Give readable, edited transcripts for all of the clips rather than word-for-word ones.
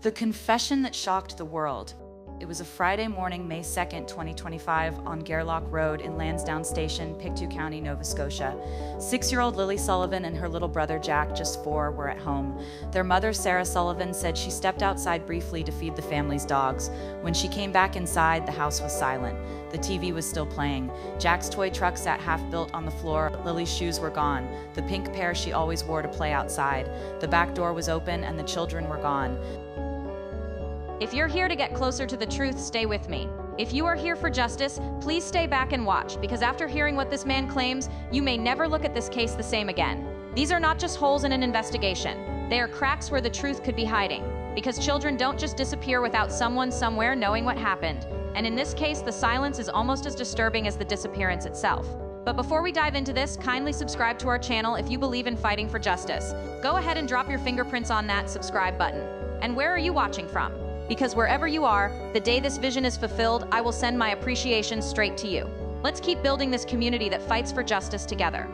The confession that shocked the world. It was a Friday morning, May 2nd, 2025, on Gairloch Road in Lansdowne Station, Pictou County, Nova Scotia. 6-year-old Lily Sullivan and her little brother Jack, just 4, were at home. Their mother, Sarah Sullivan, said she stepped outside briefly to feed the family's dogs. When she came back inside, the house was silent. The TV was still playing. Jack's toy truck sat half-built on the floor. Lily's shoes were gone, the pink pair she always wore to play outside. The back door was open and the children were gone. If you're here to get closer to the truth, stay with me. If you are here for justice, please stay back and watch, because after hearing what this man claims, you may never look at this case the same again. These are not just holes in an investigation. They are cracks where the truth could be hiding, because children don't just disappear without someone somewhere knowing what happened. And in this case, the silence is almost as disturbing as the disappearance itself. But before we dive into this, kindly subscribe to our channel if you believe in fighting for justice. Go ahead and drop your fingerprints on that subscribe button. And where are you watching from? Because wherever you are, the day this vision is fulfilled, I will send my appreciation straight to you. Let's keep building this community that fights for justice together.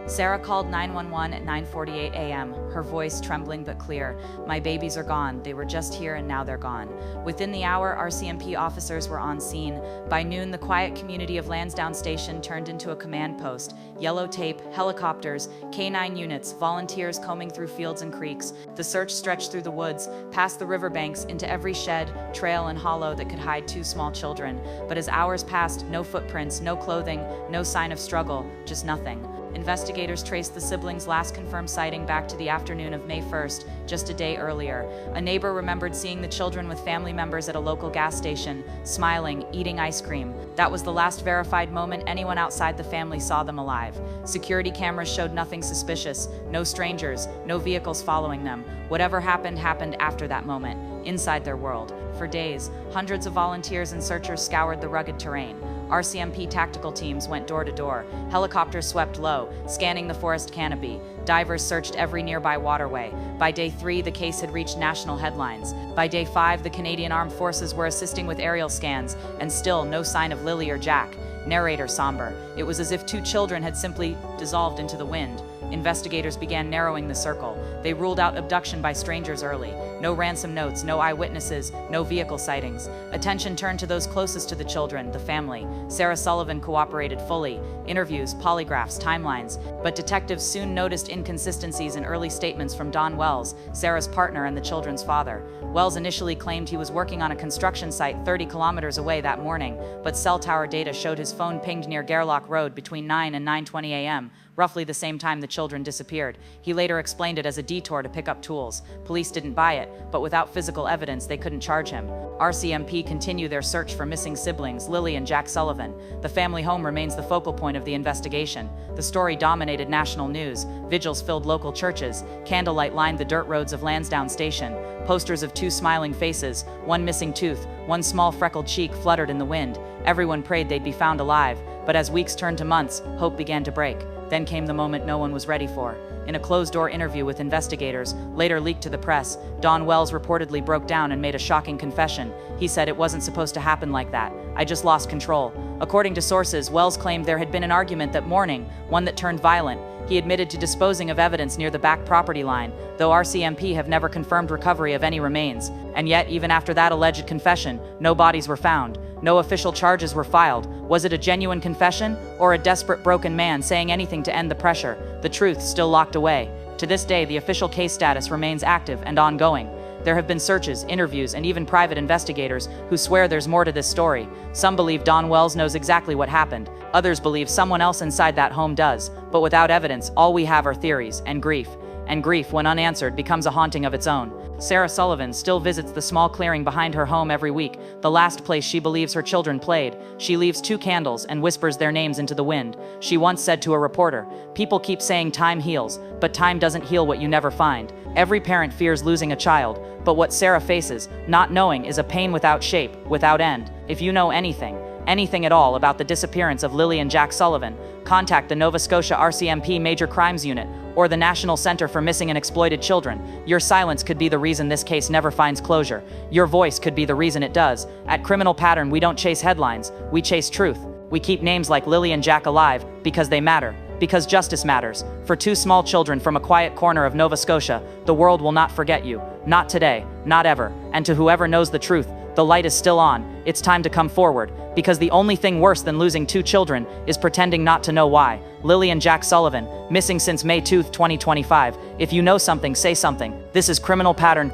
Sarah called 911 at 9:48 a.m., her voice trembling but clear. "My babies are gone. They were just here and now they're gone." Within the hour, RCMP officers were on scene. By noon, the quiet community of Lansdowne Station turned into a command post. Yellow tape, helicopters, K-9 units, volunteers combing through fields and creeks. The search stretched through the woods, past the riverbanks, into every shed, trail, and hollow that could hide 2 small children. But as hours passed, no footprints, no clothing, no sign of struggle, just nothing. Investigators traced the siblings' last confirmed sighting back to the afternoon of May 1st, just a day earlier. A neighbor remembered seeing the children with family members at a local gas station, smiling, eating ice cream. That was the last verified moment anyone outside the family saw them alive. Security cameras showed nothing suspicious, no strangers, no vehicles following them. Whatever happened after that moment, inside their world. For days, hundreds of volunteers and searchers scoured the rugged terrain. RCMP tactical teams went door to door. Helicopters swept low, scanning the forest canopy. Divers searched every nearby waterway. By day 3, the case had reached national headlines. By day 5, the Canadian Armed Forces were assisting with aerial scans, and still no sign of Lily or Jack. Narrator somber. It was as if 2 children had simply dissolved into the wind. Investigators began narrowing the circle. They ruled out abduction by strangers early. No ransom notes, no eyewitnesses, no vehicle sightings. Attention turned to those closest to the children, the family. Sarah Sullivan cooperated fully. Interviews, polygraphs, timelines. But detectives soon noticed inconsistencies in early statements from Don Wells, Sarah's partner and the children's father. Wells initially claimed he was working on a construction site 30 kilometers away that morning, but cell tower data showed his phone pinged near Gairloch Road between 9 and 9:20 a.m., roughly the same time the children disappeared. He later explained it as a detour to pick up tools. Police didn't buy it, but without physical evidence, they couldn't charge him. RCMP continue their search for missing siblings, Lilly and Jack Sullivan. The family home remains the focal point of the investigation. The story dominated national news. Vigils filled local churches. Candlelight lined the dirt roads of Lansdowne Station. Posters of 2 smiling faces, 1 missing tooth, 1 small freckled cheek fluttered in the wind. Everyone prayed they'd be found alive. But as weeks turned to months, hope began to break. Then came the moment no one was ready for. In a closed-door interview with investigators, later leaked to the press, Don Wells reportedly broke down and made a shocking confession. He said, "It wasn't supposed to happen like that. I just lost control." According to sources, Wells claimed there had been an argument that morning, one that turned violent. He admitted to disposing of evidence near the back property line, though RCMP have never confirmed recovery of any remains. And yet, even after that alleged confession, no bodies were found. No official charges were filed. Was it a genuine confession, or a desperate broken man saying anything to end the pressure? The truth still locked away. To this day, the official case status remains active and ongoing. There have been searches, interviews, and even private investigators who swear there's more to this story. Some believe Don Wells knows exactly what happened. Others believe someone else inside that home does. But without evidence, all we have are theories and grief. And grief, when unanswered, becomes a haunting of its own. Sarah Sullivan still visits the small clearing behind her home every week, the last place she believes her children played. She leaves 2 candles and whispers their names into the wind. She once said to a reporter, "People keep saying time heals, but time doesn't heal what you never find." Every parent fears losing a child, but what Sarah faces, not knowing, is a pain without shape, without end. If you know anything at all about the disappearance of Lily and Jack Sullivan, contact the Nova Scotia RCMP Major Crimes Unit or the National Center for Missing and Exploited Children. Your silence could be the reason this case never finds closure. Your voice could be the reason it does. At Criminal Pattern, we don't chase headlines, we chase truth. We keep names like Lily and Jack alive because they matter. because justice matters. For two small children from a quiet corner of Nova Scotia, the world will not forget you. Not today, not ever. And to whoever knows the truth, the light is still on. It's time to come forward, because the only thing worse than losing two children is pretending not to know why. Lilly and Jack Sullivan, missing since May 2, 2025. If you know something, say something. This is Criminal Pattern.